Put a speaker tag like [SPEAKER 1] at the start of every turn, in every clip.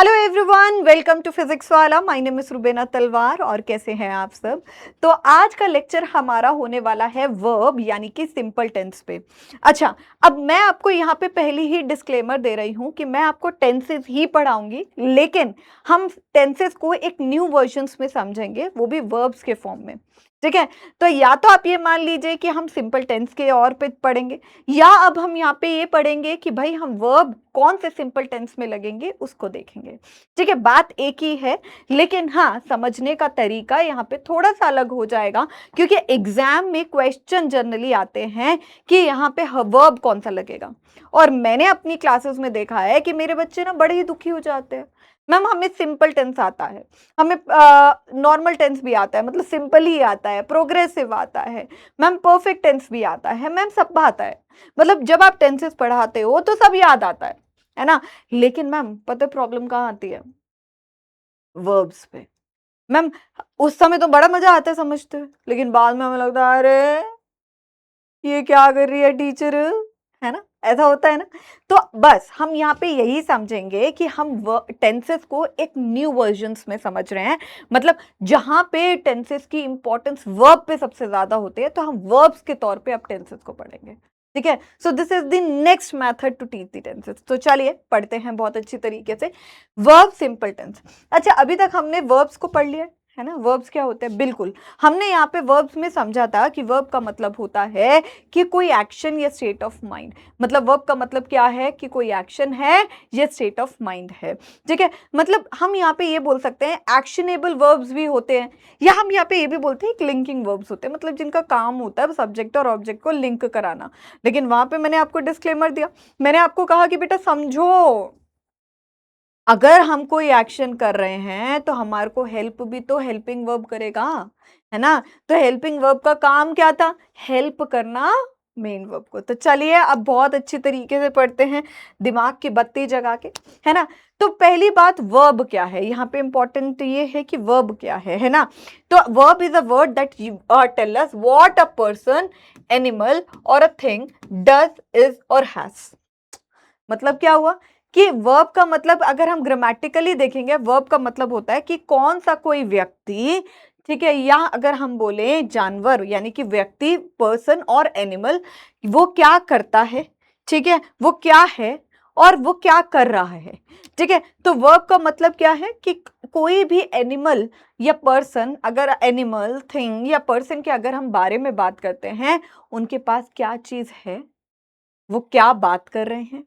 [SPEAKER 1] Hello everyone, welcome to physics वाला। My name is Rubena Talwar. और कैसे हैं आप सब? तो आज का लेक्चर हमारा होने वाला है वर्ब यानी कि सिंपल टेंस पे। अच्छा, अब मैं आपको यहाँ पे पहले ही डिस्क्लेमर दे रही हूँ कि मैं आपको टेंसेस ही पढ़ाऊंगी, लेकिन हम टेंसेस को एक न्यू वर्जन्स में समझेंगे, वो भी वर्ब्स के फॉर्म में। ठीक है, तो या तो आप ये मान लीजिए कि हम सिंपल टेंस के और पे पढ़ेंगे, या अब हम यहाँ पे ये पढ़ेंगे कि भाई हम वर्ब कौन से सिंपल टेंस में लगेंगे उसको देखेंगे। ठीक है, बात एक ही है, लेकिन हाँ, समझने का तरीका यहाँ पे थोड़ा सा अलग हो जाएगा, क्योंकि एग्जाम में क्वेश्चन जनरली आते हैं कि यहाँ पे वर्ब कौन सा लगेगा। और मैंने अपनी क्लासेस में देखा है कि मेरे बच्चे ना बड़े ही दुखी हो जाते हैं। मैम, हमें सिंपल टेंस आता है, हमें नॉर्मल टेंस भी आता है, मतलब सिंपल ही आता है, प्रोग्रेसिव आता है, मैम परफेक्ट टेंस भी आता है, मैम सब आता है। मतलब जब आप टेंसेस पढ़ाते हो तो सब याद आता है ना। लेकिन मैम पता है प्रॉब्लम कहाँ आती है? वर्ब्स पे। मैम, उस समय तो बड़ा मजा आता है समझते हुए, लेकिन बाद में हमें लगता है अरे ये क्या कर रही है टीचर, है ना, ऐसा होता है ना। तो बस हम यहाँ पे यही समझेंगे कि हम टेंसेस को एक न्यू वर्जन्स में समझ रहे हैं, मतलब जहां पे टेंसेस की इंपॉर्टेंस वर्ब पे सबसे ज्यादा होती है, तो हम वर्ब्स के तौर पे अब टेंसेस को पढ़ेंगे। ठीक है, so this is the next method to teach the tenses. तो चलिए पढ़ते हैं बहुत अच्छी तरीके से वर्ब सिंपल टेंस। अच्छा, अभी तक हमने वर्ब्स को पढ़ लिया है ना। वर्ब्स क्या होते हैं? बिल्कुल, हमने यहाँ पे वर्ब्स में समझा था कि वर्ब का मतलब होता है कि कोई एक्शन या स्टेट ऑफ माइंड। मतलब वर्ब का मतलब क्या है कि कोई एक्शन है या स्टेट ऑफ माइंड है। ठीक है, मतलब हम यहाँ पे ये बोल सकते हैं एक्शनेबल वर्ब्स भी होते हैं, या हम यहाँ पे ये भी बोलते हैं कि लिंकिंग वर्ब्स होते हैं, मतलब जिनका काम होता है सब्जेक्ट और ऑब्जेक्ट को लिंक कराना। लेकिन वहां पे मैंने आपको डिस्क्लेमर दिया, मैंने आपको कहा कि बेटा समझो, अगर हम कोई एक्शन कर रहे हैं तो हमारे को हेल्प भी तो हेल्पिंग वर्ब करेगा, है ना। तो हेल्पिंग वर्ब का काम क्या था? हेल्प करना मेन वर्ब को। तो चलिए अब बहुत अच्छी तरीके से पढ़ते हैं, दिमाग की बत्ती जगा के, है ना। तो पहली बात, वर्ब क्या है? यहाँ पे इंपॉर्टेंट ये है कि वर्ब क्या है ना। तो verb is a word that you tell us what a person, animal or a thing does, is or has. मतलब क्या हुआ कि वर्ब का मतलब, अगर हम ग्रामेटिकली देखेंगे, वर्ब का मतलब होता है कि कौन सा कोई व्यक्ति, ठीक है, या अगर हम बोले जानवर यानी कि व्यक्ति, पर्सन और एनिमल, वो क्या करता है, ठीक है, वो क्या है और वो क्या कर रहा है। ठीक है, तो वर्ब का मतलब क्या है कि कोई भी एनिमल या पर्सन, अगर एनिमल, थिंग या पर्सन के अगर हम बारे में बात करते हैं, उनके पास क्या चीज है, वो क्या बात कर रहे हैं,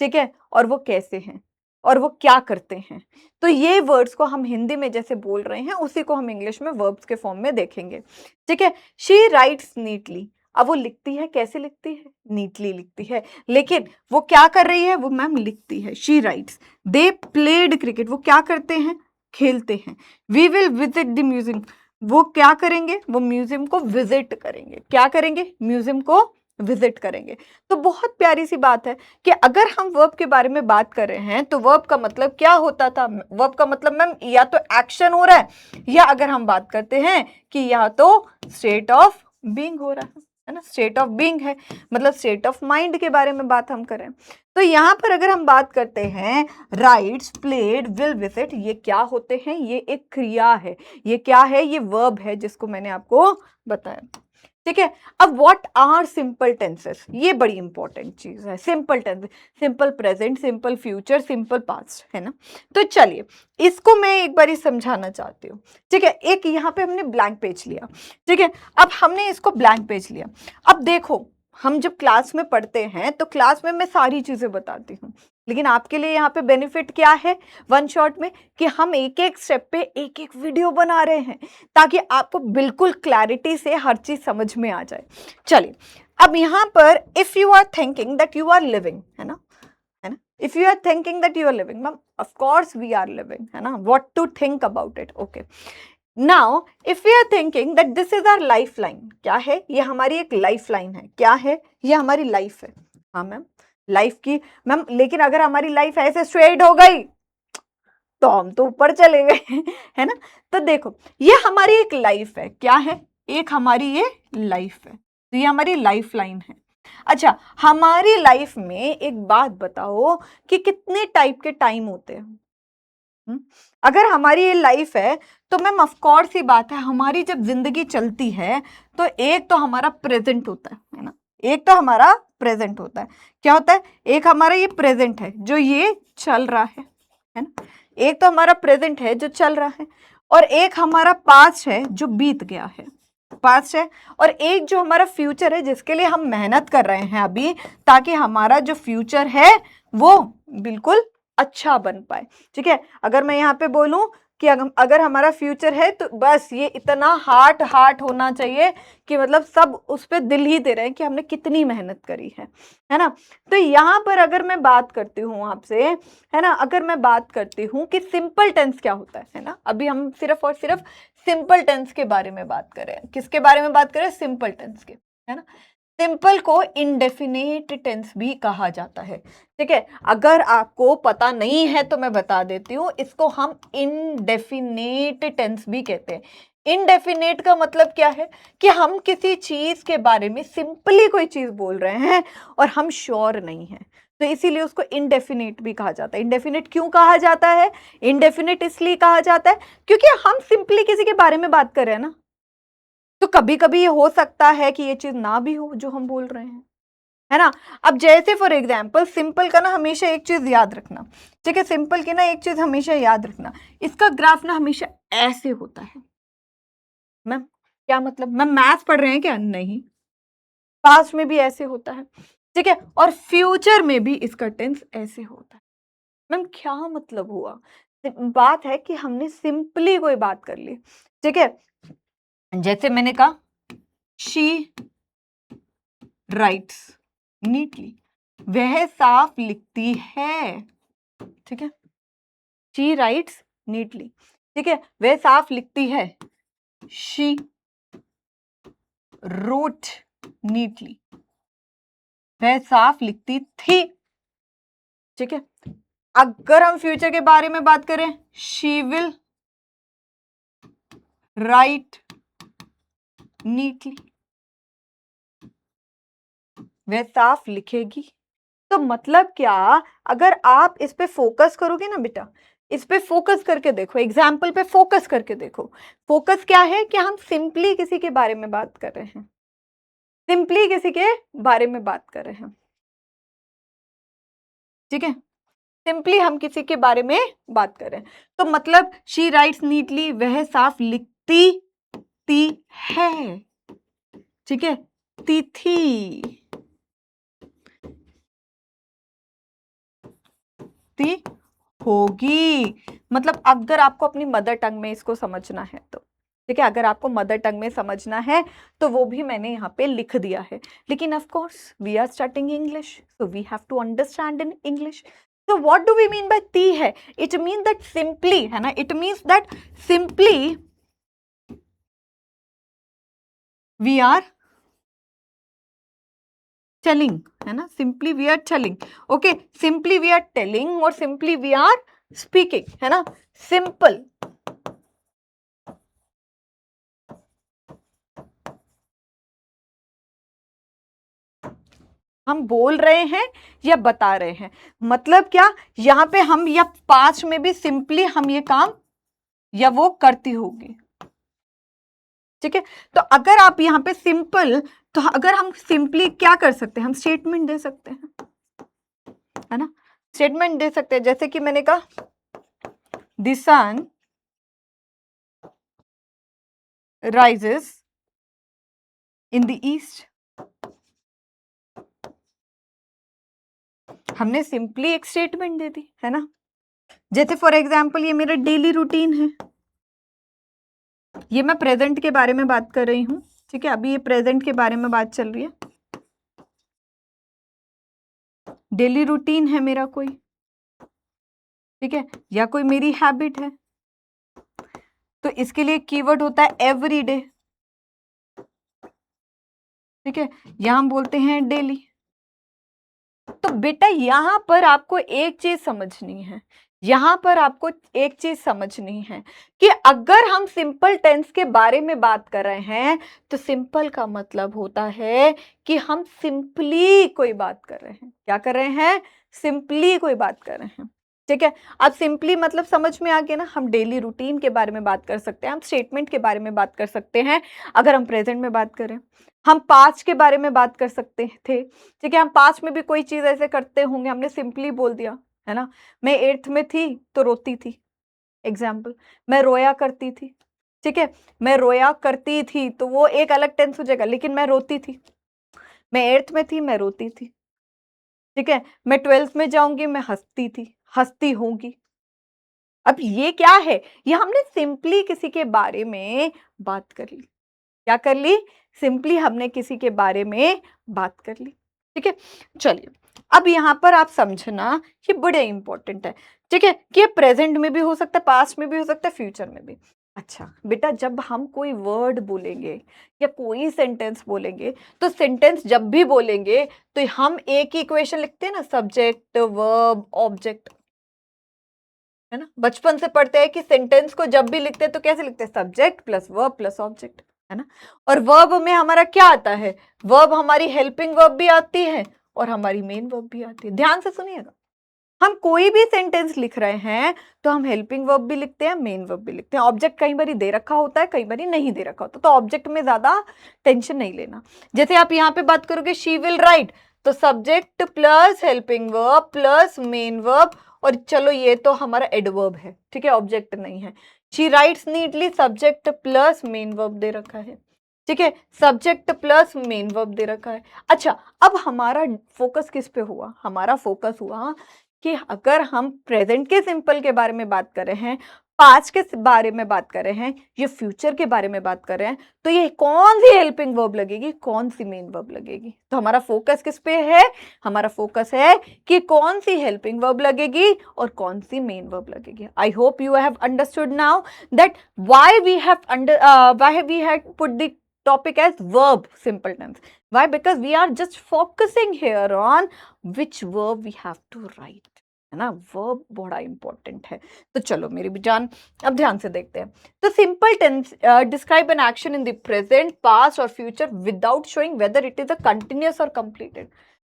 [SPEAKER 1] ठीक है, और वो कैसे हैं और वो क्या करते हैं। तो ये वर्ड्स को हम हिंदी में जैसे बोल रहे हैं, उसी को हम इंग्लिश में वर्ब्स के फॉर्म में देखेंगे। ठीक है, शी राइट्स नीटली। अब वो लिखती है, कैसे लिखती है? नीटली लिखती है। लेकिन वो क्या कर रही है? वो मैम लिखती है, she writes. They played cricket, वो क्या करते हैं? खेलते हैं। We will visit the museum, वो क्या करेंगे? वो म्यूजियम को विजिट करेंगे। क्या करेंगे? म्यूजियम को विजिट करेंगे। तो बहुत प्यारी सी बात है कि अगर हम वर्ब के बारे में बात कर रहे हैं तो वर्ब का मतलब क्या होता था? वर्ब का मतलब मैम या तो एक्शन हो रहा है, या अगर हम बात करते हैं कि या तो स्टेट ऑफ बीइंग हो रहा है ना। स्टेट ऑफ बीइंग है, मतलब स्टेट ऑफ माइंड के बारे में बात हम करें। तो यहां पर अगर हम बात करते हैं राइट्स, प्लेड, विल विजिट, ये क्या होते हैं? ये एक क्रिया है। ये क्या है? ये वर्ब है, जिसको मैंने आपको बताया। ठीक है, अब व्हाट आर सिंपल टेंसेस? ये बड़ी इंपॉर्टेंट चीज है। Simple tense, simple present, simple future, simple past, है ना। तो चलिए इसको मैं एक बार ही समझाना चाहती हूँ। ठीक है, एक यहाँ पे हमने ब्लैंक पेज लिया। ठीक है, अब हमने इसको ब्लैंक पेज लिया। अब देखो, हम जब क्लास में पढ़ते हैं तो क्लास में मैं सारी चीजें बताती हूँ, लेकिन आपके लिए यहाँ पे बेनिफिट क्या है वन शॉट में, कि हम एक एक स्टेप पे एक एक वीडियो बना रहे हैं, ताकि आपको बिल्कुल क्लैरिटी से हर चीज समझ में आ जाए। चलिए, अब यहां पर if you are thinking that you are living, है ना, if you are thinking that you are living, ma'am of course we are living, है ना, what to think about it. Okay, now if you are thinking that this is our life line, क्या है? ये हमारी एक life line है। क्या है? ये हमारी लाइफ है। हाँ मैम, लाइफ की। मैम लेकिन अगर हमारी लाइफ ऐसे स्ट्रेट हो गई तो हम तो ऊपर चले गए है ना। तो देखो, ये हमारी एक लाइफ है। क्या है? एक हमारी ये लाइफ है, तो ये हमारी लाइफ लाइन है। अच्छा, हमारी लाइफ में एक बात बताओ कि कितने टाइप के टाइम होते हैं? अगर हमारी ये लाइफ है तो मैम ऑफ कोर्स ही बात है, हमारी जब जिंदगी चलती है तो एक तो हमारा प्रेजेंट होता है ना, एक तो हमारा प्रेजेंट होता है। क्या होता है? एक हमारा ये प्रेजेंट है जो ये चल रहा है ना, एक तो हमारा प्रेजेंट है जो चल रहा है, और एक हमारा पास्ट है जो बीत गया है, पास्ट है, और एक जो हमारा फ्यूचर है जिसके लिए हम मेहनत कर रहे हैं अभी, ताकि हमारा जो फ्यूचर है वो बिल्कुल अच्छा बन पाए। ठीक है, अगर मैं यहाँ पे बोलूं कि अगर हमारा फ्यूचर है तो बस ये इतना हार्ट हार्ट होना चाहिए कि मतलब सब उस पर दिल ही दे रहे हैं कि हमने कितनी मेहनत करी है ना। तो यहाँ पर अगर मैं बात करती हूँ आपसे, है ना, अगर मैं बात करती हूँ कि सिंपल टेंस क्या होता है ना, अभी हम सिर्फ और सिर्फ सिंपल टेंस के बारे में बात करें। किसके बारे में बात करें? सिंपल टेंस के, है ना। सिंपल को इंडेफिनेट टेंस भी कहा जाता है। ठीक है, अगर आपको पता नहीं है तो मैं बता देती हूँ, इसको हम इनडेफिनेट टेंस भी कहते हैं। इनडेफिनेट का मतलब क्या है कि हम किसी चीज के बारे में सिंपली कोई चीज बोल रहे हैं और हम श्योर नहीं है, तो इसीलिए उसको इनडेफिनेट भी कहा जाता है। इनडेफिनेट क्यों कहा जाता है? इनडेफिनेट इसलिए कहा जाता है क्योंकि हम सिंपली किसी के बारे में बात कर रहे हैं ना, तो कभी कभी ये हो सकता है कि ये चीज ना भी हो जो हम बोल रहे हैं, है ना। अब जैसे फॉर एग्जाम्पल सिंपल का ना हमेशा एक चीज याद रखना, ठीक है, सिंपल की ना एक चीज हमेशा याद रखना, इसका ग्राफ ना हमेशा ऐसे होता है। मैम क्या मतलब? मैम मैथ्स पढ़ रहे हैं क्या? नहीं, पास्ट में भी ऐसे होता है, ठीक है, और फ्यूचर में भी इसका टेंस ऐसे होता है। मैम क्या मतलब हुआ? बात है कि हमने सिंपली कोई बात कर ली, ठीक है, जैसे मैंने कहा शी राइट्स नीटली, वह साफ लिखती है, ठीक है, शी राइट्स नीटली, ठीक है, वह साफ लिखती है, शी रोट नीटली, वह साफ लिखती थी, ठीक है। अगर हम फ्यूचर के बारे में बात करें, शी विल राइट नीटली, वह साफ लिखेगी। तो मतलब क्या? अगर आप इस पे फोकस करोगे ना बेटा, इस पे फोकस करके देखो, एग्जाम्पल पे फोकस करके देखो, फोकस क्या है कि हम सिंपली किसी के बारे में बात कर रहे हैं, सिंपली किसी के बारे में बात कर रहे हैं, ठीक है, सिंपली हम किसी के बारे में बात कर रहे हैं। तो मतलब शी राइट्स नीटली, वह साफ लिखती ती है, ठीक है, ती थी, ती होगी। मतलब अगर आपको अपनी मदर टंग में इसको समझना है तो, ठीक है, अगर आपको मदर टंग में समझना है तो वो भी मैंने यहाँ पे लिख दिया है, लेकिन of course we are starting English, so we have to understand in English. So what do we mean by ती है? It means that simply, है ना, it means that simply we are telling, है ना, simply we are telling, okay, simply we are telling और simply we are speaking, है ना, simple, हम बोल रहे हैं या बता रहे हैं। मतलब क्या? यहाँ पे हम या पास्ट में भी सिंपली हम ये काम या वो करती होगी, ठीक है। तो अगर आप यहाँ पे सिंपल, तो अगर हम सिंपली क्या कर सकते हैं, हम स्टेटमेंट दे सकते हैं, है ना, स्टेटमेंट दे सकते हैं, जैसे कि मैंने कहा the sun rises in the east, हमने सिंपली एक स्टेटमेंट दे दी, है ना। जैसे फॉर एग्जाम्पल ये मेरा डेली रूटीन है, ये मैं प्रेजेंट के बारे में बात कर रही हूं, ठीक है, अभी ये प्रेजेंट के बारे में बात चल रही है, डेली रूटीन है मेरा कोई, ठीक है, या कोई मेरी हैबिट है, तो इसके लिए कीवर्ड होता है एवरीडे, ठीक है, यहां हम बोलते हैं डेली। तो बेटा यहां पर आपको एक चीज समझनी है, यहां पर आपको एक चीज समझनी है कि अगर हम सिंपल टेंस के बारे में बात कर रहे हैं तो सिंपल का मतलब होता है कि हम सिंपली कोई बात कर रहे हैं। क्या कर रहे हैं? सिंपली कोई बात कर रहे हैं। ठीक है, अब सिंपली मतलब समझ में आ गया ना। हम डेली रूटीन के बारे में बात कर सकते हैं, हम स्टेटमेंट के बारे में बात कर सकते हैं। अगर हम प्रेजेंट में बात करें, हम पास्ट के बारे में बात कर सकते थे। ठीक है, हम पास्ट में भी कोई चीज ऐसे करते होंगे, हमने सिंपली बोल दिया, है ना। मैं 8th में थी तो रोती थी, एग्जाम्पल। मैं रोया करती थी, ठीक है, मैं रोया करती थी तो वो एक अलग टेंस हो जाएगा, लेकिन मैं रोती थी। मैं 8th में थी, मैं रोती थी। ठीक है, मैं 12th में जाऊंगी, मैं हंसती थी, हंसती होंगी। अब ये क्या है, ये हमने सिंपली किसी के बारे में बात कर ली। क्या कर ली, सिंपली हमने किसी के बारे में बात कर ली। ठीक है, चलिए अब यहां पर आप समझना, ये बड़े इंपॉर्टेंट है। ठीक है, कि ये प्रेजेंट में भी हो सकता है, पास्ट में भी हो सकता है, फ्यूचर में भी। अच्छा बेटा, जब हम कोई वर्ड बोलेंगे या कोई सेंटेंस बोलेंगे, तो सेंटेंस जब भी बोलेंगे तो हम एक ही इक्वेशन लिखते हैं ना, सब्जेक्ट वर्ब ऑब्जेक्ट, है ना। बचपन से पढ़ते हैं कि सेंटेंस को जब भी लिखते हैं तो कैसे लिखते हैं, subject plus verb plus object, है ना। और वर्ब में हमारा क्या आता है, वर्ब हमारी हेल्पिंग वर्ब भी आती है और हमारी मेन वर्ब भी आती है। ध्यान से सुनिएगा, हम कोई भी सेंटेंस लिख रहे हैं तो हम हेल्पिंग वर्ब भी लिखते हैं, मेन वर्ब भी लिखते हैं। ऑब्जेक्ट कई बार दे रखा होता है, कई बार नहीं दे रखा होता, तो ऑब्जेक्ट में ज्यादा टेंशन नहीं लेना। जैसे आप यहाँ पे बात करोगे शी विल राइट, तो subject plus helping verb plus main verb, और चलो ये तो हमारा एडवर्ब है, ठीक है, ऑब्जेक्ट नहीं है। She writes neatly, subject plus main verb दे रखा है, ठीक है, सब्जेक्ट प्लस मेन वर्ब दे रखा है। अच्छा, अब हमारा फोकस किस पे हुआ, हमारा फोकस हुआ कि अगर हम प्रेजेंट के सिंपल के बारे में बात कर रहे हैं, पास्ट के बारे में बात कर रहे हैं, ये फ्यूचर के बारे में बात कर रहे हैं, तो ये कौन सी हेल्पिंग वर्ब लगेगी, कौन सी मेन वर्ब लगेगी। तो हमारा फोकस किस पे है, हमारा फोकस है कि कौन सी हेल्पिंग वर्ब लगेगी और कौन सी मेन वर्ब लगेगी। I hope you have understood now that why we have put the topic as verb simple tense. Why? Because we are just focusing here on which verb we have to write, है ना। Verb बड़ा important है। तो चलो मेरी भी जान, अब ध्यान से देखते हैं। तो simple tense describe an action in the present, past और future without showing whether it is a continuous और कंप्लीटेड।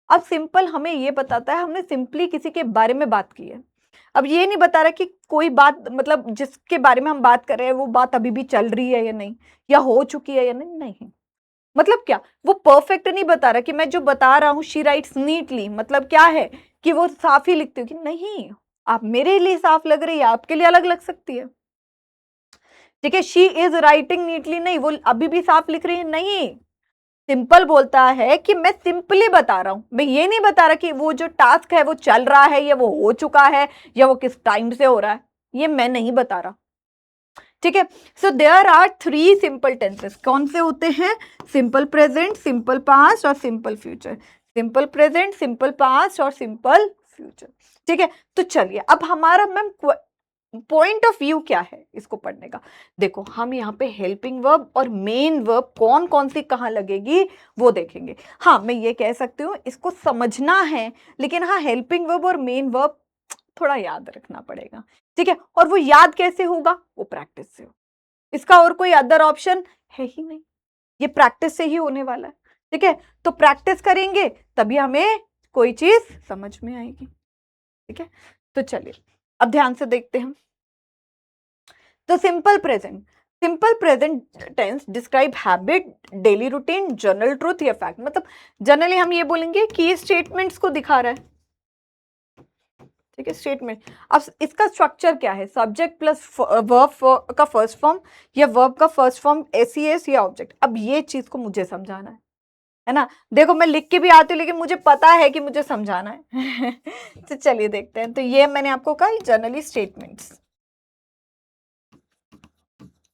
[SPEAKER 1] अब सिंपल हमें ये बताता है, हमने सिंपली किसी के बारे में बात की है। अब ये नहीं बता रहा कि कोई बात, मतलब जिसके बारे में हम बात कर रहे हैं वो बात अभी भी चल रही है या नहीं, या हो चुकी है या नहीं, नहीं। मतलब क्या, वो परफेक्ट नहीं बता रहा कि मैं जो बता रहा हूं शी राइट्स नीटली, मतलब क्या है कि वो साफ ही लिखती हो कि नहीं। आप मेरे लिए साफ लग रही है, आपके लिए अलग लग सकती है, ठीक है। शी इज राइटिंग नीटली, नहीं, वो अभी भी साफ लिख रही है, नहीं। सिंपल बोलता है कि मैं सिंपली बता रहा हूं, मैं ये नहीं बता रहा कि वो जो टास्क है वो चल रहा है या वो हो चुका है या वो किस टाइम से हो रहा है, ये मैं नहीं बता रहा, ठीक है। So there are 3 simple tenses. कौन से होते हैं, सिंपल प्रेजेंट, सिंपल पास्ट और simple future. Simple present, simple past और सिंपल फ्यूचर, ठीक है। तो चलिए अब हमारा मैम पॉइंट ऑफ व्यू क्या है इसको पढ़ने का। देखो हम यहाँ पे हेल्पिंग वर्ब और मेन वर्ब कौन कौन सी कहाँ लगेगी वो देखेंगे। हाँ, मैं ये कह सकती हूँ इसको समझना है, लेकिन हाँ हेल्पिंग वर्ब और मेन वर्ब थोड़ा याद रखना पड़ेगा, ठीक है। और वो याद कैसे होगा, वो प्रैक्टिस से हो, इसका और कोई अदर ऑप्शन है ही नहीं, ये प्रैक्टिस से ही होने वाला है, ठीक है। तो प्रैक्टिस करेंगे तभी हमें कोई चीज समझ में आएगी, ठीक है। तो चलिए अब ध्यान से देखते हैं। तो simple present tense describe habit, daily routine, general truth या फैक्ट। मतलब जनरली हम ये बोलेंगे कि ये स्टेटमेंट्स को दिखा रहा है, ठीक है, स्टेटमेंट। अब इसका स्ट्रक्चर क्या है, सब्जेक्ट प्लस वर्ब का फर्स्ट फॉर्म या वर्ब का फर्स्ट फॉर्म एसीएस या ऑब्जेक्ट। अब ये चीज को मुझे समझाना है ना। देखो मैं लिख के भी आती हूँ लेकिन मुझे पता है कि मुझे समझाना है तो चलिए देखते हैं। तो ये मैंने आपको कहा जनरली स्टेटमेंट्स,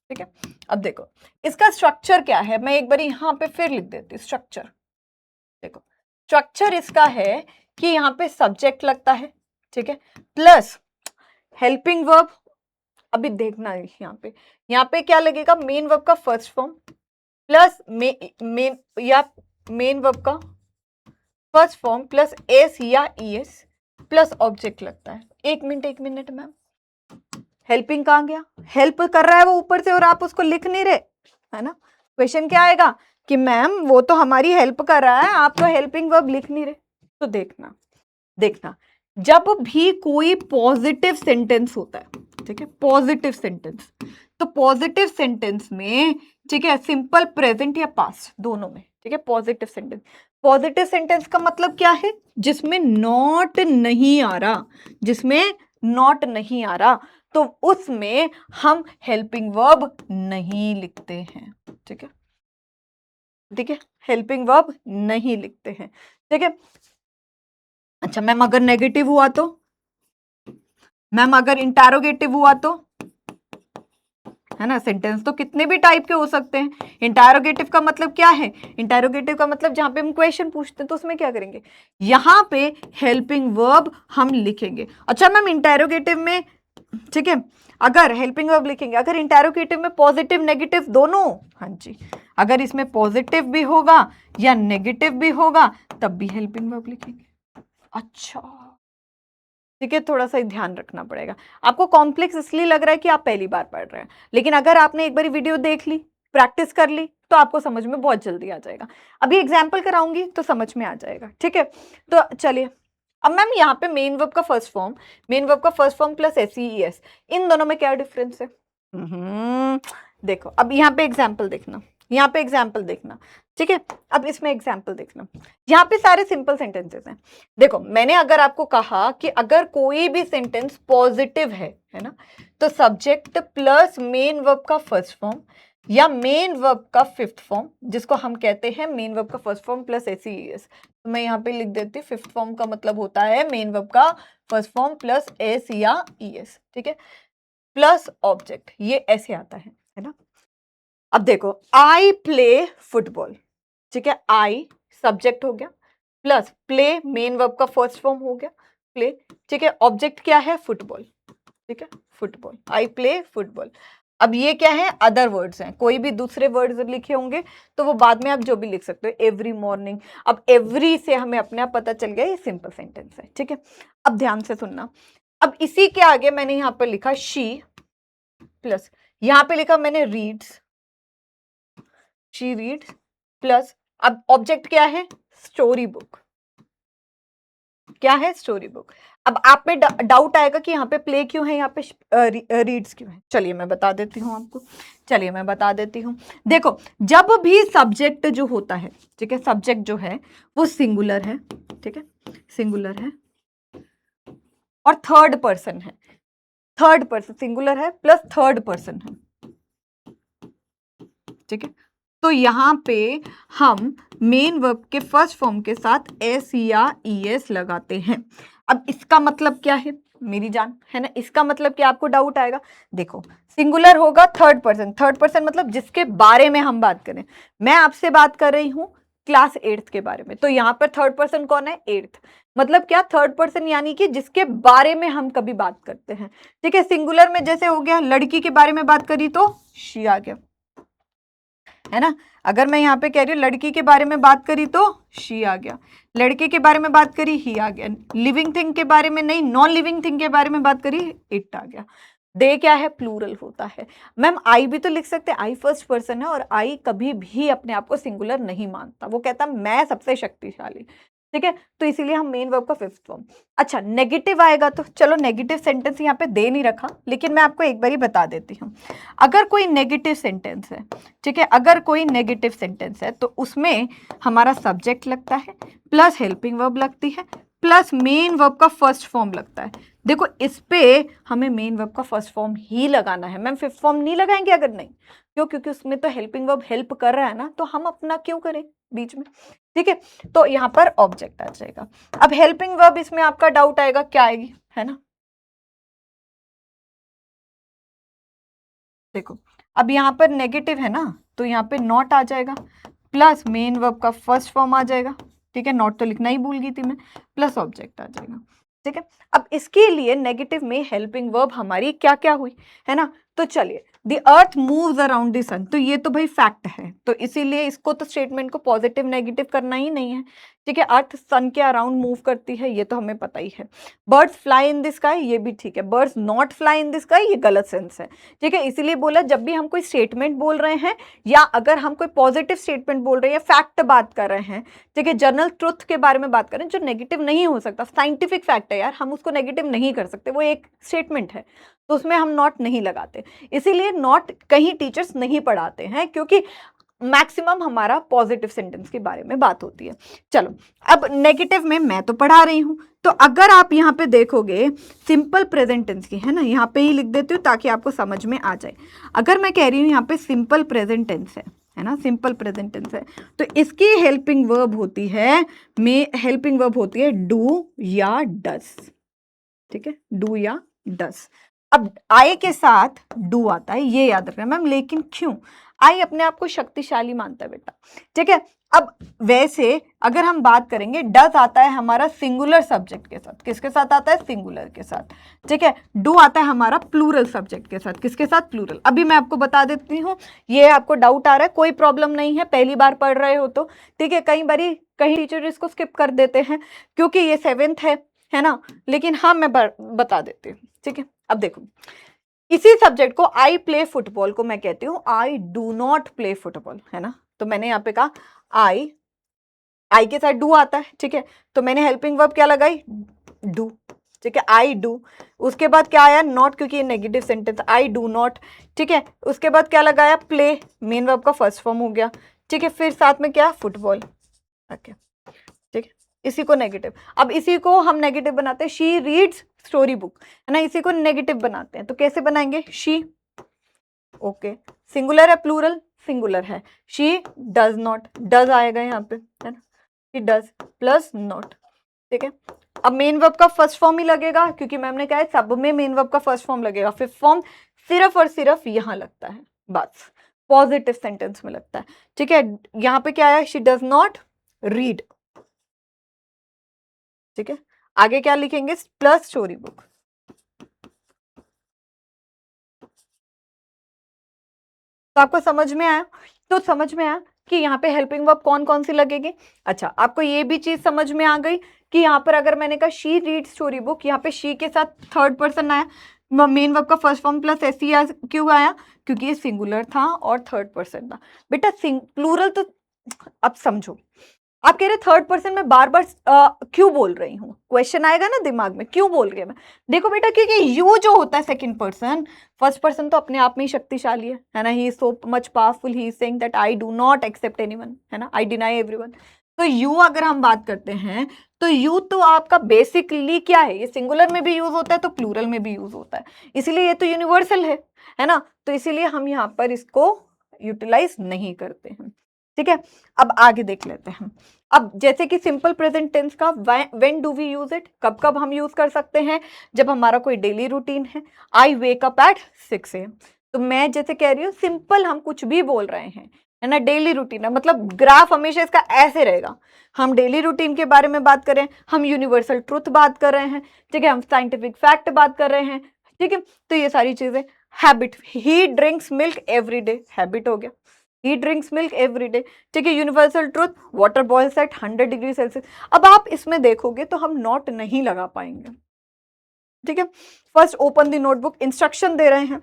[SPEAKER 1] ठीक है। अब देखो इसका स्ट्रक्चर क्या है, मैं एक बार यहाँ पे फिर लिख देती हूँ स्ट्रक्चर। देखो स्ट्रक्चर इसका है कि यहाँ पे सब्जेक्ट लगता है, ठीक है, प्लस हेल्पिंग वर्ब। अभी देखना है यहाँ पे क्या लगेगा, मेन वर्ब का first form plus main verb का फर्स्ट फॉर्म प्लस एस या ईएस प्लस ऑब्जेक्ट लगता है। एक मिनट मैम, हेल्पिंग कहाँ गया, हेल्प कर रहा है वो ऊपर से और आप उसको लिख नहीं रहे, है ना। क्वेश्चन क्या आएगा कि मैम वो तो हमारी हेल्प कर रहा है, आप तो हेल्पिंग वर्ब लिख नहीं रहे। तो देखना जब भी कोई पॉजिटिव सेंटेंस होता है, ठीक है, पॉजिटिव सेंटेंस, तो पॉजिटिव सेंटेंस में, ठीक है, सिंपल प्रेजेंट या पास्ट दोनों में, ठीक है, पॉजिटिव सेंटेंस। पॉजिटिव सेंटेंस का मतलब क्या है? जिसमें नॉट नहीं आ रहा, जिसमें नॉट नहीं आ रहा, तो उसमें हम हेल्पिंग वर्ब नहीं लिखते हैं, ठीक है, ठीक है, हेल्पिंग वर्ब नहीं लिखते हैं, ठीक है। अच्छा मैम, अगर नेगेटिव हुआ तो? मैम अगर इंटरोगेटिव हुआ तो? है ना, सेंटेंस तो कितने भी टाइप के हो सकते हैं। इंटरोगेटिव का मतलब क्या है? इंटरोगेटिव का मतलब जहां पे हम क्वेश्चन पूछते हैं तो उसमें क्या करेंगे, यहां पे हेल्पिंग वर्ब हम लिखेंगे। अच्छा मैम इंटरोगेटिव में, ठीक है, अगर हेल्पिंग वर्ब लिखेंगे, अगर इंटरोगेटिव में पॉजिटिव नेगेटिव दोनों, हाँ जी, अगर इसमें पॉजिटिव भी होगा या नेगेटिव भी होगा तब भी हेल्पिंग वर्ब लिखेंगे। अच्छा, ठीक है, थोड़ा सा ध्यान रखना पड़ेगा। आपको कॉम्प्लेक्स इसलिए लग रहा है कि आप पहली बार पढ़ रहे हैं, लेकिन अगर आपने एक बार वीडियो देख ली, प्रैक्टिस कर ली, तो आपको समझ में बहुत जल्दी आ जाएगा। अभी एग्जाम्पल कराऊंगी तो समझ में आ जाएगा, ठीक है। तो चलिए, अब मैम यहाँ पे मेन वर्ब का फर्स्ट फॉर्म, मेन वर्ब का फर्स्ट फॉर्म प्लस एसईएस, इन दोनों में क्या डिफरेंस है? देखो, अब यहाँ पे एग्जाम्पल देखना, यहाँ पे एग्जाम्पल देखना, ठीक है। अब इसमें एग्जाम्पल देखना, यहाँ पे सारे सिंपल सेंटेंसेस हैं। देखो, मैंने अगर आपको कहा कि अगर कोई भी सेंटेंस पॉजिटिव है ना, तो सब्जेक्ट प्लस मेन वर्ब का फर्स्ट फॉर्म या मेन वर्ब का फिफ्थ फॉर्म, जिसको हम कहते हैं मेन वर्ब का फर्स्ट फॉर्म प्लस एसईएस, तो मैं यहाँ पे लिख देती हूँ फिफ्थ फॉर्म का मतलब होता है मेन वर्ब का फर्स्ट फॉर्म प्लस एस या ईएस, ठीक है, प्लस ऑब्जेक्ट, ये ऐसे आता है ना। अब देखो, आई प्ले फुटबॉल, ठीक है, आई सब्जेक्ट हो गया, प्लस प्ले मेन वर्ब का फर्स्ट फॉर्म हो गया, प्ले, ठीक है, ऑब्जेक्ट क्या है? फुटबॉल, ठीक है, फुटबॉल, आई प्ले फुटबॉल। अब ये क्या है? अदर वर्ड्स हैं, कोई भी दूसरे वर्ड्स लिखे होंगे तो वो बाद में आप जो भी लिख सकते हो, एवरी मॉर्निंग। अब एवरी से हमें अपने आप पता चल गया ये सिंपल सेंटेंस है, ठीक है। अब ध्यान से सुनना, अब इसी के आगे मैंने यहां पर लिखा शी, प्लस यहां पे लिखा मैंने रीड्स, शी रीड्स, प्लस अब ऑब्जेक्ट क्या है? स्टोरी बुक, क्या है? Story book. अब आप में डाउट आएगा कि यहाँ पे प्ले क्यों है, यहाँ पे रीड्स क्यों है। चलिए मैं बता देती हूँ आपको, चलिए मैं बता देती हूँ। देखो, जब भी सब्जेक्ट जो होता है, ठीक है, सब्जेक्ट जो है वो सिंगुलर है, ठीक है, सिंगुलर है और थर्ड पर्सन है, थर्ड पर्सन सिंगुलर है प्लस थर्ड पर्सन है, ठीक है, तो यहां पे हम मेन वर्ब के फर्स्ट फॉर्म के साथ एस या ईएस लगाते हैं। अब इसका मतलब क्या है मेरी जान, है ना, इसका मतलब क्या? आपको डाउट आएगा। देखो, सिंगुलर होगा थर्ड पर्सन, थर्ड पर्सन मतलब जिसके बारे में हम बात करें। मैं आपसे बात कर रही हूं क्लास 8th के बारे में, तो यहां पर थर्ड पर्सन कौन है? 8th, मतलब क्या? थर्ड पर्सन यानी कि जिसके बारे में हम कभी बात करते हैं, ठीक है। सिंगुलर में जैसे हो गया, लड़की के बारे में बात करी तो शी आ गया, है ना। अगर मैं यहाँ पे कह रही हूँ लड़की के बारे में बात करी तो शी आ गया, लड़के के बारे में बात करी ही आ गया, लिविंग थिंग के बारे में नहीं, नॉन लिविंग थिंग के बारे में बात करी इट आ गया। दे क्या है? प्लूरल होता है। मैम आई भी तो लिख सकते हैं, आई फर्स्ट पर्सन है और आई कभी भी अपने आप को सिंगुलर नहीं मानता, वो कहता मैं सबसे शक्तिशाली, ठीक है, तो इसीलिए हम मेन वर्ब का फिफ्थ फॉर्म। अच्छा, नेगेटिव आएगा तो चलो, नेगेटिव सेंटेंस यहाँ पे दे नहीं रखा, लेकिन मैं आपको एक बार ही बता देती हूँ। अगर कोई नेगेटिव सेंटेंस है, ठीक है, अगर कोई नेगेटिव सेंटेंस है तो उसमें हमारा सब्जेक्ट लगता है, प्लस हेल्पिंग वर्ब लगती है, प्लस मेन वर्ब का फर्स्ट फॉर्म लगता है। देखो, इस पे हमें मेन वर्ब का फर्स्ट फॉर्म ही लगाना है। मैम फिफ्थ फॉर्म नहीं लगाएंगे अगर? नहीं, क्यों? क्योंकि उसमें तो हेल्पिंग वर्ब हेल्प कर रहा है ना, तो हम अपना क्यों करें बीच में, ठीक है। तो यहाँ पर ऑब्जेक्ट आ जाएगा। अब हेल्पिंग वर्ब, इसमें आपका डाउट आएगा क्या आएगी, है ना। देखो, अब यहाँ पर नेगेटिव है ना, तो यहाँ पे नॉट आ जाएगा, प्लस मेन वर्ब का फर्स्ट फॉर्म आ जाएगा, ठीक है, नॉट तो लिखना ही भूल गई थी मैं, प्लस ऑब्जेक्ट आ जाएगा, ठीक है। अब इसके लिए नेगेटिव में हेल्पिंग वर्ब हमारी क्या क्या हुई, है ना। तो चलिए, the earth moves around the sun, तो ये तो भाई फैक्ट है, तो इसीलिए इसको तो स्टेटमेंट को पॉजिटिव नेगेटिव करना ही नहीं है, ठीक है। अर्थ सन के अराउंड मूव करती है, ये तो हमें पता ही है। Birds fly in the sky, ये भी ठीक है। Birds not fly in the sky, ये गलत सेंस है, ठीक है। इसीलिए बोला जब भी हम कोई स्टेटमेंट बोल रहे हैं या अगर हम कोई पॉजिटिव स्टेटमेंट बोल रहे हैं, फैक्ट बात कर रहे हैं, ठीक है, जनरल ट्रुथ के बारे में बात कर रहे हैं जो नेगेटिव नहीं हो सकता, साइंटिफिक फैक्ट है यार, हम उसको नेगेटिव नहीं कर सकते, वो एक स्टेटमेंट है, तो उसमें हम नॉट नहीं लगाते। इसीलिए नॉट कहीं टीचर्स नहीं पढ़ाते हैं, क्योंकि मैक्सिमम हमारा पॉजिटिव सेंटेंस के बारे में बात होती है। चलो अब नेगेटिव में मैं तो पढ़ा रही हूं, तो अगर आप यहाँ पे देखोगे सिंपल प्रेजेंट टेंस की, है ना, यहाँ पे ही लिख देती हूँ ताकि आपको समझ में आ जाए। अगर मैं कह रही हूँ यहाँ पे सिंपल प्रेजेंट टेंस है ना, सिंपल प्रेजेंट टेंस है, तो इसकी हेल्पिंग वर्ब होती है, हेल्पिंग वर्ब होती है डू या डस, ठीक है, डू या डस। अब आई के साथ डू आता है, ये याद रखना मैम, लेकिन क्यों? आई अपने आप को शक्तिशाली मानता है बेटा, ठीक है। अब वैसे अगर हम बात करेंगे, डज आता है हमारा सिंगुलर सब्जेक्ट के साथ, किसके साथ आता है? सिंगुलर के साथ, ठीक है। डू आता है हमारा प्लूरल सब्जेक्ट के साथ, किसके साथ? प्लूरल। अभी मैं आपको बता देती हूँ, ये आपको डाउट आ रहा है, कोई प्रॉब्लम नहीं है, पहली बार पढ़ रहे हो तो, ठीक है। कई टीचर इसको स्किप कर देते हैं क्योंकि ये 7th है ना, लेकिन हाँ मैं बता देती हूँ, ठीक है। अब देखो, इसी सब्जेक्ट को आई प्ले फुटबॉल को मैं कहती हूँ आई डू नॉट प्ले फुटबॉल, है ना, तो मैंने यहाँ पे कहा आई के साथ डू आता है, ठीक है, तो मैंने हेल्पिंग वर्ब क्या लगाई? डू, ठीक है, आई डू। उसके बाद क्या आया? नॉट, क्योंकि ये negative sentence, I do not, ठीक है। उसके बाद क्या लगाया? प्ले, मेन वर्ब का फर्स्ट फॉर्म हो गया, ठीक है। फिर साथ में क्या? फुटबॉल, ओके, ठीक है। इसी को नेगेटिव, अब इसी को हम नेगेटिव बनाते हैं, शी रीड्स स्टोरी बुक, है ना, इसी को नेगेटिव बनाते हैं, तो कैसे बनाएंगे? शी, ओके, सिंगुलर है प्लूरल? सिंगुलर है। शी डज नॉट, डज आएगा यहाँ पे, है ना, शी डज प्लस नॉट, ठीक है। अब मेन वर्ब का फर्स्ट फॉर्म ही लगेगा, क्योंकि मैम ने कहा है सब में मेन वर्ब का फर्स्ट फॉर्म लगेगा, फिफ्थ फॉर्म सिर्फ और सिर्फ यहाँ लगता है, बस पॉजिटिव सेंटेंस में लगता है, ठीक है। यहाँ पे क्या आया? शी डज नॉट रीड, ठीक है। आगे क्या लिखेंगे? Plus story book. तो आपको समझ में आया? तो समझ में आया कि यहाँ पे हेल्पिंग वर्ब कौन कौन सी लगेगी। अच्छा, आपको ये भी चीज समझ में आ गई कि यहाँ पर अगर मैंने कहा शी रीड स्टोरी बुक, यहाँ पे शी के साथ थर्ड पर्सन आया, मेन वर्ब का फर्स्ट फॉर्म प्लस एस क्यों आया? क्योंकि ये सिंगुलर था और थर्ड पर्सन था बेटा। प्लूरल तो अब समझो, आप कह रहे थर्ड पर्सन में बार बार क्यों बोल रही हूँ, क्वेश्चन आएगा ना दिमाग में, क्यों बोल रही है मैं? देखो बेटा, क्योंकि यू जो होता है सेकंड पर्सन, फर्स्ट पर्सन तो अपने आप में ही शक्तिशाली है ना, he is so much powerful, he is saying that I do not accept anyone, है ना, आई डिनाई एवरीवन। तो यू अगर हम बात करते हैं तो यू तो आपका बेसिकली क्या है? ये सिंगुलर में भी यूज होता है तो प्लूरल में भी यूज होता है, इसीलिए ये तो यूनिवर्सल है ना, तो इसीलिए हम यहाँ पर इसको यूटिलाइज नहीं करते हैं, ठीक है। अब आगे देख लेते हैं। अब जैसे कि सिंपल प्रेजेंट टेंस का when do we use it, कब कब हम यूज कर सकते हैं? जब हमारा कोई डेली रूटीन है, आई वेक अप एट 6 AM, तो मैं जैसे कह रही हूँ सिंपल, हम कुछ भी बोल रहे हैं, है ना, डेली रूटीन है, मतलब ग्राफ हमेशा इसका ऐसे रहेगा, हम डेली रूटीन के बारे में बात कर रहे हैं, हम यूनिवर्सल ट्रुथ बात कर रहे हैं, ठीक है, हम साइंटिफिक फैक्ट बात कर रहे हैं, ठीक है। तो ये सारी चीजें, habit, he drinks milk every day, habit हो गया, he drinks milk every day, ठीक है। Universal truth, water boils at 100 degree Celsius. अब आप इसमें देखोगे तो हम नॉट नहीं लगा पाएंगे, ठीक है। First open the notebook, instruction दे रहे हैं।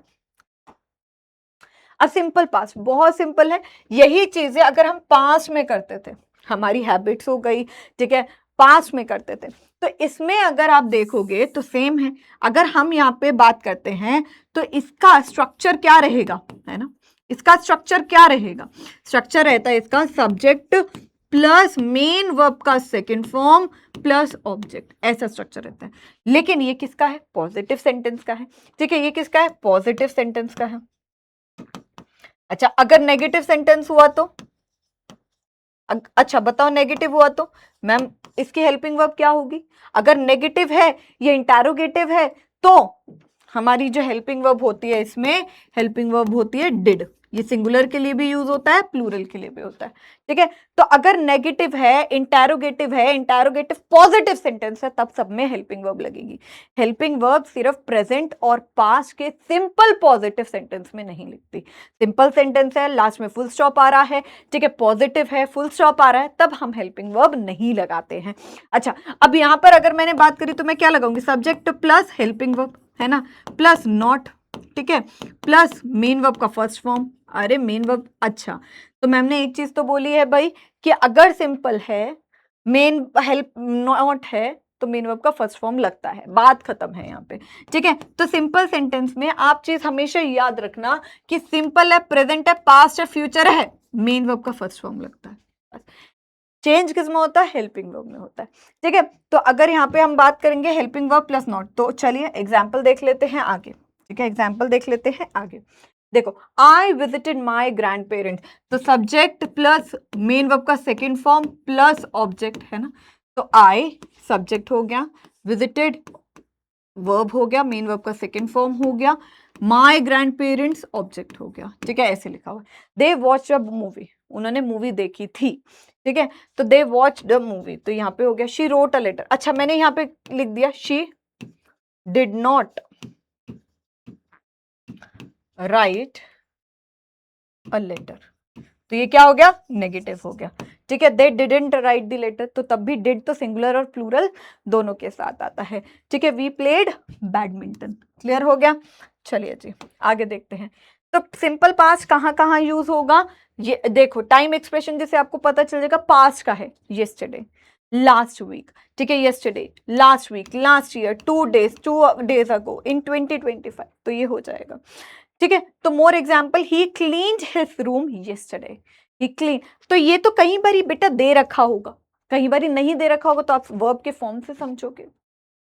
[SPEAKER 1] अब सिंपल पास्ट बहुत सिंपल है, यही चीजें अगर हम पास्ट में करते थे, हमारी हैबिट्स हो गई, ठीक है, पास्ट में करते थे, तो इसमें अगर आप देखोगे तो सेम है। अगर हम यहाँ पे बात करते हैं तो इसका स्ट्रक्चर क्या रहेगा, है ना, इसका स्ट्रक्चर क्या रहेगा? स्ट्रक्चर रहता है इसका सब्जेक्ट प्लस मेन वर्ब का सेकंड फॉर्म प्लस ऑब्जेक्ट, ऐसा स्ट्रक्चर रहता है। लेकिन ये किसका है? पॉजिटिव सेंटेंस का है, ठीक है, ये किसका है? पॉजिटिव सेंटेंस का है। अच्छा, अगर नेगेटिव सेंटेंस हुआ तो, अच्छा बताओ, नेगेटिव हुआ तो मैम इसकी हेल्पिंग वर्ब क्या होगी? अगर नेगेटिव है, ये इंटरोगेटिव है, तो हमारी जो हेल्पिंग वर्ब होती है इसमें, हेल्पिंग वर्ब होती है डिड, ये सिंगुलर के लिए भी यूज होता है, प्लूरल के लिए भी होता है, ठीक है। तो अगर नेगेटिव है, इंटैरोगेटिव पॉजिटिव सेंटेंस है, तब सब में हेल्पिंग वर्ब लगेगी। हेल्पिंग वर्ब सिर्फ प्रेजेंट और पास्ट के सिंपल पॉजिटिव सेंटेंस में नहीं लिखती। सिंपल सेंटेंस है, लास्ट में फुल स्टॉप आ रहा है, ठीक है, पॉजिटिव है, फुल स्टॉप आ रहा है, तब हम हेल्पिंग वर्ब नहीं लगाते हैं। अच्छा, अब यहां पर अगर मैंने बात करी तो मैं क्या लगाऊंगी, सब्जेक्ट प्लस हेल्पिंग वर्ब, है ना, प्लस नॉट, ठीक है, प्लस मेन वर्ब का फर्स्ट फॉर्म। अरे मेन वर्ब, अच्छा, तो मैम ने एक चीज तो बोली है भाई कि अगर सिंपल है, मेन हेल्प नॉट है, तो मेन वर्ब का फर्स्ट फॉर्म लगता है, बात खत्म है यहाँ पे, ठीक है। तो सिंपल सेंटेंस में आप चीज हमेशा याद रखना कि सिंपल है, प्रेजेंट है, पास्ट है, फ्यूचर है, मेन वर्ब का फर्स्ट फॉर्म लगता है। चेंज किस में होता है, हेल्पिंग वर्ब में होता है, ठीक है। तो अगर यहाँ पे हम बात करेंगे हेल्पिंग वर्ब प्लस नॉट, तो चलिए एग्जाम्पल देख लेते हैं आगे, ठीक है, एग्जाम्पल देख लेते हैं आगे। देखो, I visited my grand parents, तो सब्जेक्ट प्लस मेन वर्ब का सेकेंड फॉर्म प्लस ऑब्जेक्ट, है ना, तो आई सब्जेक्ट हो गया, विजिटेड वर्ब हो गया, मेन वर्ब का सेकेंड फॉर्म हो गया, माई ग्रैंड पेरेंट्स ऑब्जेक्ट हो गया, ठीक है, ऐसे लिखा हुआ। दे वॉच अ मूवी, उन्होंने मूवी देखी थी, ठीक है, तो दे वॉच द मूवी, तो यहाँ पे हो गया शी रोट अ लेटर। अच्छा, मैंने यहाँ पे लिख दिया she did not write a letter, तो ये क्या हो गया, नेगेटिव हो गया, ठीक है। They didn't write the letter, तो तब भी डिड तो सिंगुलर और प्लूरल दोनों के साथ आता है, ठीक है। वी प्लेड बैडमिंटन, क्लियर हो गया। चलिए जी आगे देखते हैं। तो सिंपल पास्ट कहाँ कहाँ यूज होगा, ये देखो, टाइम एक्सप्रेशन जैसे आपको पता चल जाएगा, पास्ट का है येस्टरडे, लास्ट वीक, ठीक है, yesterday, last week, last year, 2 days ago, in 2025, तो ये हो जाएगा, ठीक है। तो more example, he cleaned his room yesterday, he clean, तो ये तो कई बारी बेटा दे रखा होगा, कई बारी नहीं दे रखा होगा, तो आप वर्ब के फॉर्म से समझोगे,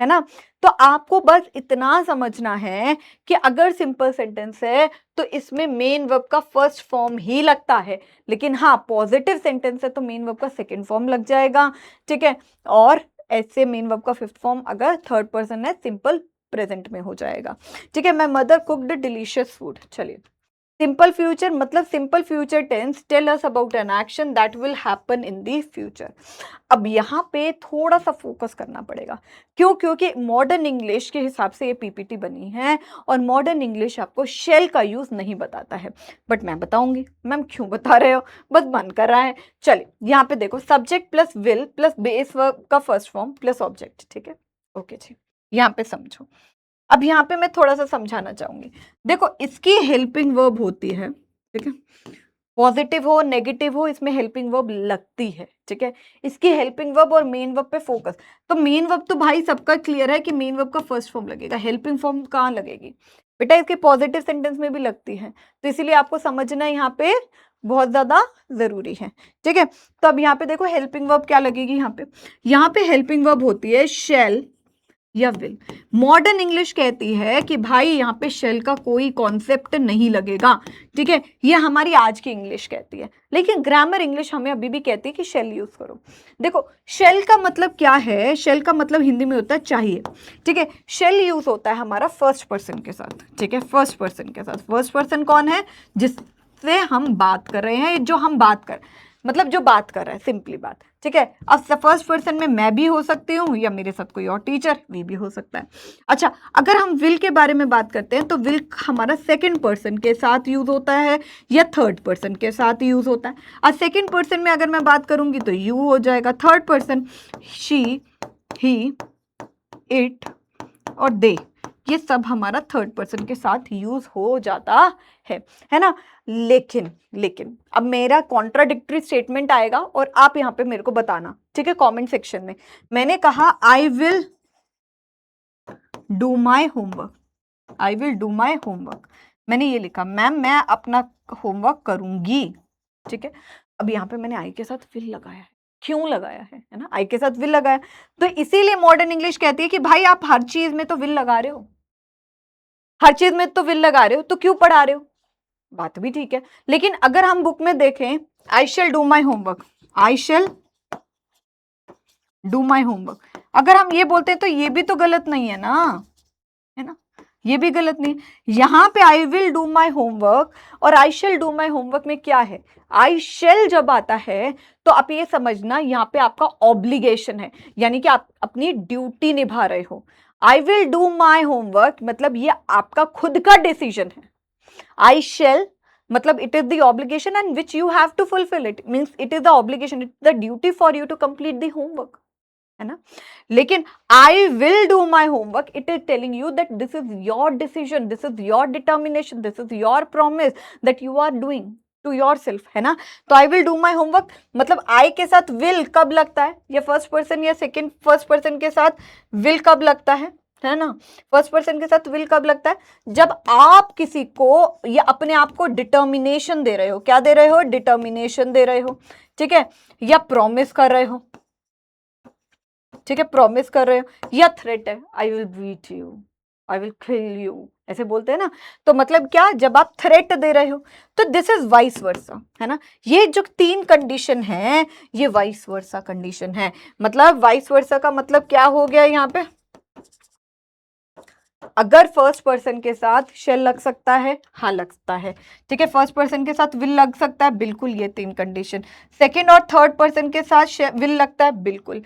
[SPEAKER 1] है ना। तो आपको बस इतना समझना है कि अगर सिंपल सेंटेंस है तो इसमें मेन वर्ब का फर्स्ट फॉर्म ही लगता है, लेकिन हाँ पॉजिटिव सेंटेंस है तो मेन वर्ब का सेकंड फॉर्म लग जाएगा, ठीक है। और ऐसे मेन वर्ब का फिफ्थ फॉर्म अगर थर्ड पर्सन है सिंपल प्रेजेंट में हो जाएगा, ठीक है। My mother cooked delicious food, चलिए, सिंपल फ्यूचर मतलब simple future tense tell us about an action that will happen in the future. अब यहाँ पे थोड़ा सा फोकस करना पड़ेगा, क्यों, क्योंकि मॉडर्न इंग्लिश के हिसाब से ये पीपीटी बनी है और मॉडर्न इंग्लिश आपको शेल का यूज नहीं बताता है, बट मैं बताऊंगी। मैम क्यों बता रहे हो, बस मन कर रहा है। चलिए यहाँ पे देखो, subject plus will plus base verb का फर्स्ट फॉर्म प्लस ऑब्जेक्ट, ठीक है, ओके जी, यहाँ पे समझो। अब यहाँ पे मैं थोड़ा सा समझाना चाहूंगी, देखो इसकी हेल्पिंग वर्ब होती है, ठीक है, पॉजिटिव हो नेगेटिव हो इसमें हेल्पिंग वर्ब लगती है, ठीक है। इसकी हेल्पिंग वर्ब और मेन वर्ब पे फोकस, तो मेन वर्ब तो भाई सबका क्लियर है कि मेन वर्ब का फर्स्ट फॉर्म लगेगा, हेल्पिंग फॉर्म कहाँ लगेगी बेटा, इसके पॉजिटिव सेंटेंस में भी लगती है, तो इसीलिए आपको समझना यहाँ पे बहुत ज्यादा जरूरी है, ठीक है। तो अब यहाँ पे देखो हेल्पिंग वर्ब क्या लगेगी, यहाँ पे हेल्पिंग वर्ब होती है शेल या विल। मॉडर्न इंग्लिश कहती है कि भाई यहाँ पे शेल का कोई कॉन्सेप्ट नहीं लगेगा, ठीक है, ये हमारी आज की इंग्लिश कहती है, लेकिन ग्रामर इंग्लिश हमें अभी भी कहती है कि शेल यूज करो। देखो शेल का मतलब क्या है, शेल का मतलब हिंदी में होता है चाहिए, ठीक है। शेल यूज होता है हमारा फर्स्ट पर्सन के साथ, ठीक है, फर्स्ट पर्सन के साथ। फर्स्ट पर्सन कौन है, जिससे हम बात कर रहे हैं, जो हम बात कर मतलब जो बात कर रहा है, सिंपली बात, ठीक है। अब फर्स्ट पर्सन में मैं भी हो सकती हूँ या मेरे साथ कोई और टीचर वी भी हो सकता है। अच्छा, अगर हम विल के बारे में बात करते हैं तो विल हमारा सेकंड पर्सन के साथ यूज होता है या थर्ड पर्सन के साथ यूज होता है। और सेकंड पर्सन में अगर मैं बात करूंगी तो यू हो जाएगा, third person she he it और दे, ये सब हमारा थर्ड पर्सन के साथ यूज हो जाता है ना। लेकिन अब मेरा कॉन्ट्राडिक्टरी स्टेटमेंट आएगा और आप यहां पे मेरे को बताना, ठीक है, कमेंट सेक्शन में। मैंने कहा आई will do my homework, I will do my homework, मैंने ये लिखा, मैम मैं अपना होमवर्क करूंगी, ठीक है। अब यहाँ पे मैंने आई के साथ विल लगाया है, क्यों लगाया है ना, आई के साथ विल लगाया, तो इसीलिए मॉडर्न इंग्लिश कहती है कि भाई आप हर चीज में तो विल लगा रहे हो, हर चीज में तो विल लगा रहे हो, तो क्यों पढ़ा रहे हो, बात भी ठीक है। लेकिन अगर हम बुक में देखें, आई shall do my homework, I shall do my homework, अगर हम ये बोलते हैं तो ये भी तो गलत नहीं है ना, है ना। ये भी गलत नहीं। यहाँ पे I will do my homework और I shall do my homework में क्या है, आई शेल जब आता है तो आप ये समझना यहाँ पे आपका ऑब्लिगेशन है, यानी कि आप अपनी ड्यूटी निभा रहे हो। I will do my homework मतलब ये आपका खुद का डिसीजन है। आई शेल मतलब it is the obligation and which you have to fulfil it, means it is the obligation, it is the duty for you to complete the homework, है ना। लेकिन I will do my homework, it is telling you that this is your decision, this is your determination, this is your promise that you are doing to yourself, है ना। तो I will do my homework मतलब I के साथ will कब लगता है, या फर्स्ट पर्सन या सेकेंड फर्स्ट पर्सन के साथ विल कब लगता है ना। फर्स्ट पर्सन के साथ विल कब लगता है, जब आप किसी को या अपने आप को डिटर्मिनेशन दे रहे हो। क्या दे रहे हो, डिटर्मिनेशन दे रहे हो, ठीक है, या प्रॉमिस कर रहे हो, ठीक है, प्रॉमिस कर रहे हो, या थ्रेट है, I will beat you, I will kill you, ऐसे बोलते हैं ना। तो मतलब क्या, जब आप थ्रेट दे रहे हो तो दिस इज वाइस वर्सा, है ना। ये जो 3 कंडीशन है ये वाइस वर्सा कंडीशन है। मतलब वाइस वर्सा का मतलब क्या हो गया यहाँ पे, अगर फर्स्ट पर्सन के साथ शेल लग सकता है, हाँ लगता है, ठीक है, फर्स्ट पर्सन के साथ विल लग सकता है, बिल्कुल, ये 3 कंडीशन। सेकंड और थर्ड पर्सन के साथ विल लगता है, बिल्कुल,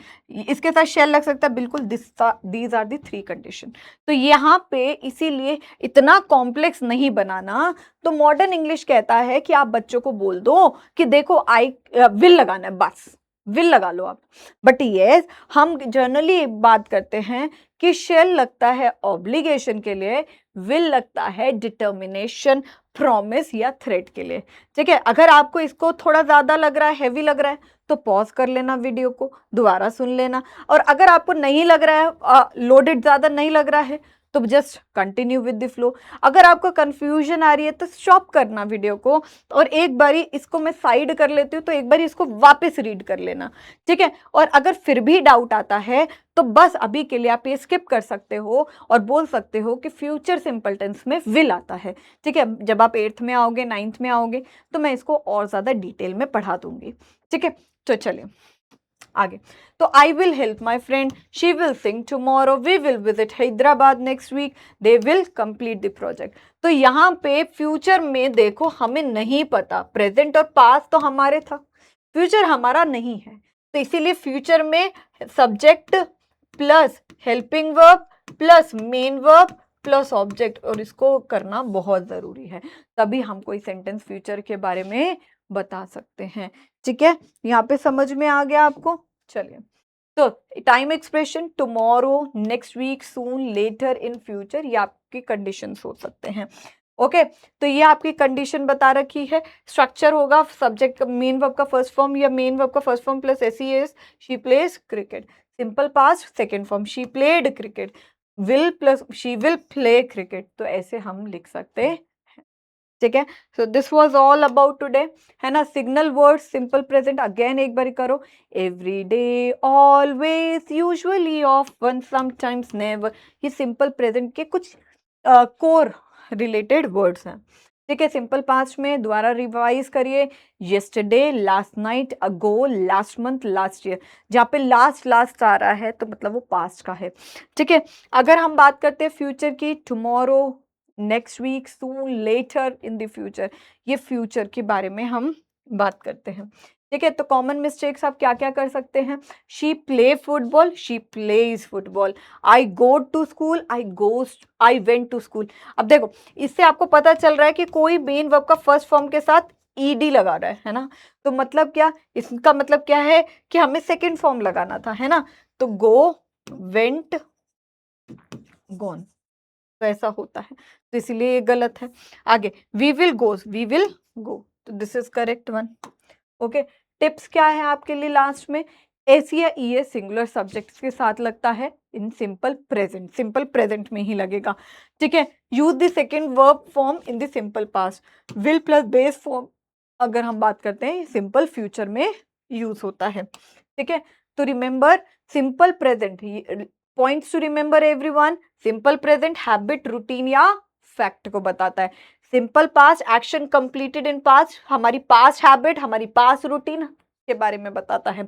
[SPEAKER 1] इसके साथ शेल लग सकता है, बिल्कुल, दीज आर दी 3 कंडीशन। तो यहाँ पे इसीलिए इतना कॉम्प्लेक्स नहीं बनाना। तो मॉडर्न इंग्लिश कहता है कि आप बच्चों को बोल दो कि देखो आई विल लगाना है, बस विल लगा लो आप। बट यस, हम जनरली बात करते हैं कि शेल लगता है ऑब्लिगेशन के लिए, विल लगता है डिटर्मिनेशन, प्रॉमिस या थ्रेट के लिए, ठीक है। अगर आपको इसको थोड़ा ज्यादा लग रहा है, हैवी लग रहा है, तो पॉज कर लेना, वीडियो को दोबारा सुन लेना। और अगर आपको नहीं लग रहा है, लोडेड ज्यादा नहीं लग रहा है, तो just continue with the flow. अगर आपको कंफ्यूजन आ रही है तो स्टॉप करना वीडियो को, और एक बारी इसको मैं साइड कर लेती हूँ, तो एक बारी इसको वापस रीड कर लेना, ठीक है। और अगर फिर भी डाउट आता है तो बस अभी के लिए आप ये स्किप कर सकते हो और बोल सकते हो कि फ्यूचर सिंपल टेंस में विल आता है, ठीक है। जब आप 8th में आओगे, 9th में आओगे, तो मैं इसको और ज्यादा डिटेल में पढ़ा दूंगी, ठीक है। तो चलिए आगे। तो I will help my friend, she will sing tomorrow, we will visit Hyderabad next week, they will complete the project. तो यहाँ पे फ्यूचर में देखो हमें नहीं पता, प्रेजेंट और पास्ट तो हमारे था, फ्यूचर हमारा नहीं है, तो इसीलिए फ्यूचर में subject plus helping verb plus main verb plus object, और इसको करना बहुत जरूरी है, तभी हम कोई सेंटेंस फ्यूचर के बारे में बता सकते हैं, ठीक है। यहाँ पे समझ में आ गया आपको। चलिए, तो time expression tomorrow, next week, soon, later, in future, ये आपकी कंडीशंस हो सकते हैं, ओके। तो ये आपकी कंडीशन बता रखी है। स्ट्रक्चर होगा सब्जेक्ट का मेन वर्ब का फर्स्ट फॉर्म या मेन वर्ब का first form plus S, she plays cricket, simple past second form, she played cricket, will plus she will play cricket, तो ऐसे हम लिख सकते हैं, ठीक है। So this was all about today, है ना। Signal word, simple present, again एक बार करो, every day, always, usually, often, sometimes, never, ये सिंपल प्रेजेंट के कुछ कोर रिलेटेड वर्ड्स हैं, ठीक है। सिंपल पास्ट में दोबारा रिवाइज करिए, येस्टरडे, लास्ट नाइट, अगो, लास्ट मंथ, लास्ट ईयर, जहाँ पे लास्ट लास्ट आ रहा है तो मतलब वो पास्ट का है, ठीक है। अगर हम बात करते हैं फ्यूचर की, tomorrow, next week, soon, later, in the future, ये फ्यूचर के बारे में हम बात करते हैं, ठीक है। तो कॉमन मिस्टेक्स आप क्या क्या कर सकते हैं, she play football, she plays football, I go to school, I went to school. अब देखो इससे आपको पता चल रहा है कि कोई मेन वर्ब का फर्स्ट फॉर्म के साथ ईडी लगा रहा है ना। तो मतलब क्या, इसका मतलब क्या है कि हमें सेकेंड फॉर्म लगाना था, है ना। तो गो, वेंट, गॉन, तो ऐसा होता है, तो इसीलिए ये गलत है। आगे, वी विल गो, तो this is correct one, okay. Tips क्या है आपके लिए लास्ट में, एस या ई सिंगुलर सब्जेक्ट्स के साथ लगता है इन सिंपल प्रेजेंट में ही लगेगा, ठीक है। Use the second verb form in the simple past, will plus base form अगर हम बात करते हैं सिंपल फ्यूचर में यूज होता है, ठीक है। तो remember simple present, points to remember everyone, simple present habit, routine या फैक्ट को बताता है, simple past action completed in past, हमारी पास्ट हैबिट, हमारी पास्ट रूटीन के बारे में बताता है,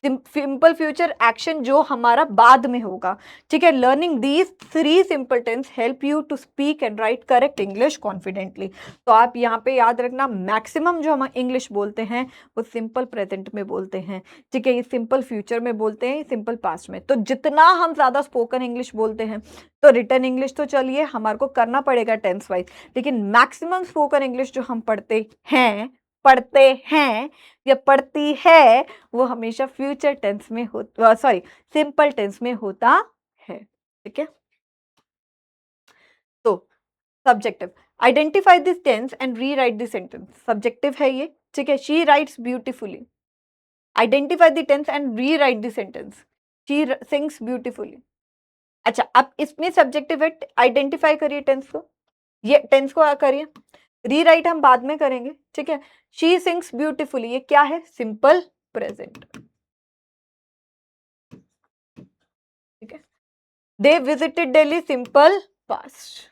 [SPEAKER 1] सिंपल फ्यूचर एक्शन जो हमारा बाद में होगा, ठीक है। Learning these 3 simple tense help you to speak and write correct English confidently. तो आप यहाँ पे याद रखना, मैक्सिमम जो हम इंग्लिश बोलते हैं वो सिंपल प्रेजेंट में बोलते हैं, ठीक है। ये सिंपल फ्यूचर में बोलते हैं, सिंपल पास्ट में। तो जितना हम ज्यादा स्पोकन इंग्लिश बोलते हैं, तो रिटर्न इंग्लिश तो चलिए हमारे को करना पड़ेगा टेंस वाइज, लेकिन मैक्सिमम स्पोकन इंग्लिश जो हम पढ़ते हैं या पढ़ती है, वो हमेशा फ्यूचर टेंस में सॉरी सिंपल टेंस में होता है, ठीक है। तो subjective, identify this tense and rewrite this sentence. Subjective है ये, ठीक है। She writes beautifully, identify the tense and rewrite the sentence. She sings beautifully. अच्छा, अब इसमें सब्जेक्टिव है, आइडेंटिफाई करिए टेंस को, ये टेंस को करिए, रीराइट हम बाद में करेंगे, ठीक है। शी सिंग्स ब्यूटीफुली, ये क्या है? सिंपल प्रेजेंट, ठीक है। They visited Delhi, simple past,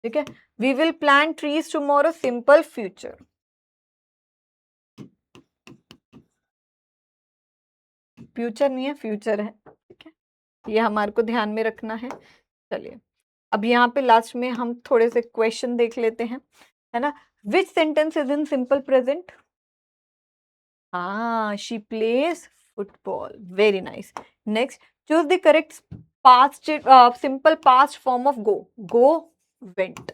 [SPEAKER 1] ठीक है। We will plant trees tomorrow, simple future, future नहीं है, फ्यूचर है, ठीक है। ये हमारे को ध्यान में रखना है। चलिए, अब यहाँ पे लास्ट में हम थोड़े से क्वेश्चन देख लेते हैं, है ना। Which sentence is in simple present? हाँ, she plays football, very nice. Next, choose the correct past simple past form of go went.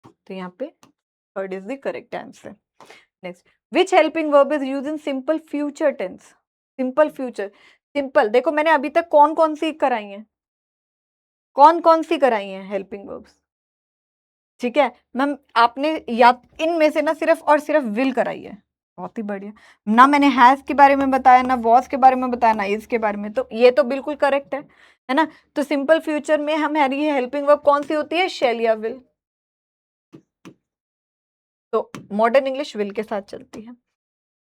[SPEAKER 1] तो यहाँ पे third is the correct answer. Next, which helping verb is use in simple future tense? Simple future, simple, देखो मैंने अभी तक कौन कौन सी कराई हैं, कौन कौन सी कराई हैं हेल्पिंग वर्ब्स, ठीक है मैम। आपने या इनमें से ना सिर्फ और सिर्फ विल कराई है, बहुत ही बढ़िया। ना मैंने हैज के बारे में बताया, ना वॉज के बारे में बताया, ना इज के बारे में, तो ये तो बिल्कुल करेक्ट है ना। तो सिंपल फ्यूचर में हमारी हेल्पिंग वर्ब कौन सी होती है? शैल या विल। तो मॉडर्न इंग्लिश विल के साथ चलती है।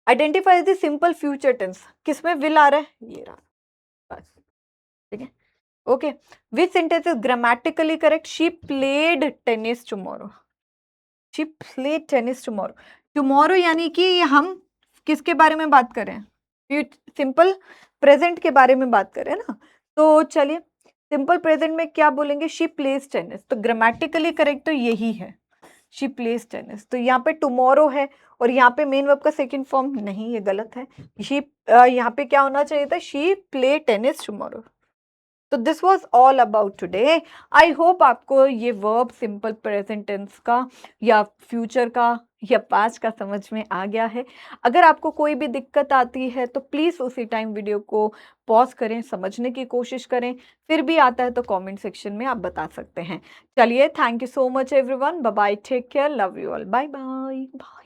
[SPEAKER 1] Identify the simple future tense, किसमें विल आ रहा है? ये रहा, बस, ठीक है। Okay, which sentence is grammatically correct? She played tennis tomorrow, she played tennis tomorrow. Tomorrow यानी कि हम किसके बारे में बात करें? सिंपल प्रेजेंट के बारे में बात करें ना। तो चलिए, सिंपल प्रेजेंट में क्या बोलेंगे? She plays tennis. तो ग्रामेटिकली करेक्ट तो यही है, शी प्लेज टेनिस। तो यहाँ पे टुमारो है और यहाँ पे मेन वर्ब का सेकंड फॉर्म नहीं, ये गलत है। शी यहाँ पे क्या होना चाहिए था? She play tennis tomorrow. तो this was all about today. I hope आपको ये वर्ब सिंपल प्रेजेंट टेंस का या फ्यूचर का या पास्ट का समझ में आ गया है। अगर आपको कोई भी दिक्कत आती है तो प्लीज़ उसी टाइम वीडियो को पॉज करें, समझने की कोशिश करें। फिर भी आता है तो कमेंट सेक्शन में आप बता सकते हैं। चलिए, thank you so much everyone, bye bye, take care, love you all, bye bye bye.